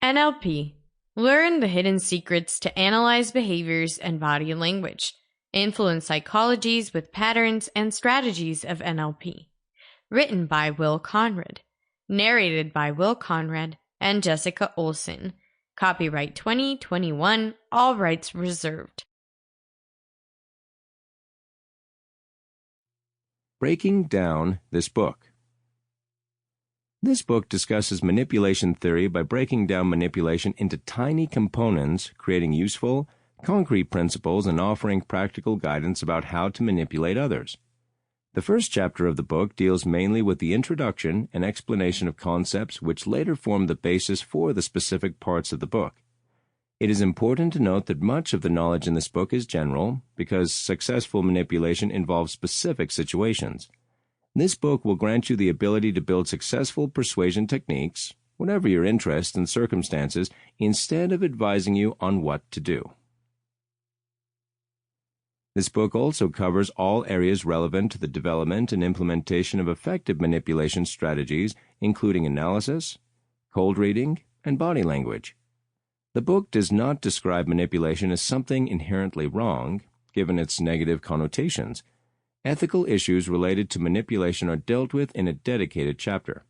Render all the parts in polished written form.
NLP. Learn the hidden secrets to analyze behaviors and body language. Influence psychologies with patterns and strategies of NLP. Written by Will Conrad. Narrated by Will Conrad and Jessica Olsen. Copyright 2021, all rights reserved. Breaking down this book. This book discusses manipulation theory by breaking down manipulation into tiny components, creating useful, concrete principles, and offering practical guidance about how to manipulate others. The first chapter of the book deals mainly with the introduction and explanation of concepts which later form the basis for the specific parts of the book. It is important to note that much of the knowledge in this book is general, because successful manipulation involves specific situations. This book will grant you the ability to build successful persuasion techniques, whatever your interests and circumstances, instead of advising you on what to do. This book also covers all areas relevant to the development and implementation of effective manipulation strategies, including analysis, cold reading, and body language. The book does not describe manipulation as something inherently wrong, given its negative connotations. Ethical issues related to manipulation are dealt with in a dedicated chapter.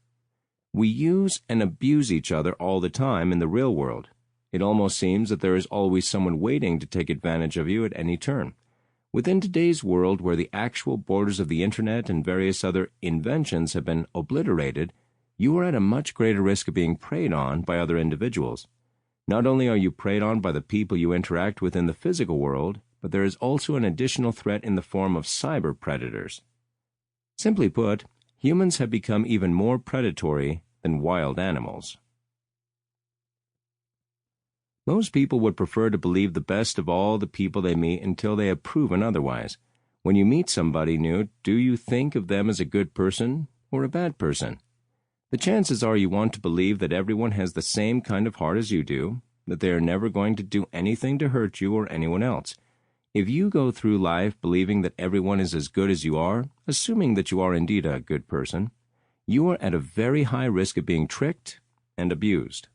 We use and abuse each other all the time in the real world. It almost seems that there is always someone waiting to take advantage of you at any turn. Within today's world, where the actual borders of the internet and various other inventions have been obliterated, you are at a much greater risk of being preyed on by other individuals. Not only are you preyed on by the people you interact with in the physical world, but there is also an additional threat in the form of cyber predators. Simply put, humans have become even more predatory than wild animals. Most people would prefer to believe the best of all the people they meet until they have proven otherwise. When you meet somebody new, do you think of them as a good person or a bad person? The chances are you want to believe that everyone has the same kind of heart as you do, that they are never going to do anything to hurt you or anyone else. If you go through life believing that everyone is as good as you are, assuming that you are indeed a good person, you are at a very high risk of being tricked and abused.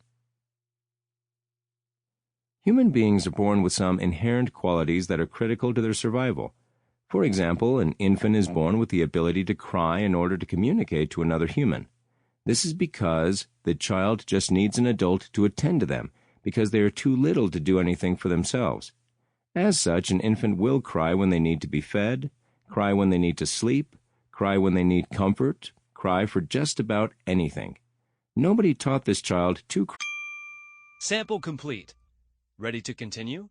Human beings are born with some inherent qualities that are critical to their survival. For example, an infant is born with the ability to cry in order to communicate to another human. This is because the child just needs an adult to attend to them, because they are too little to do anything for themselves. As such, an infant will cry when they need to be fed, cry when they need to sleep, cry when they need comfort, cry for just about anything. Nobody taught this child to cry. Sample complete. Ready to continue?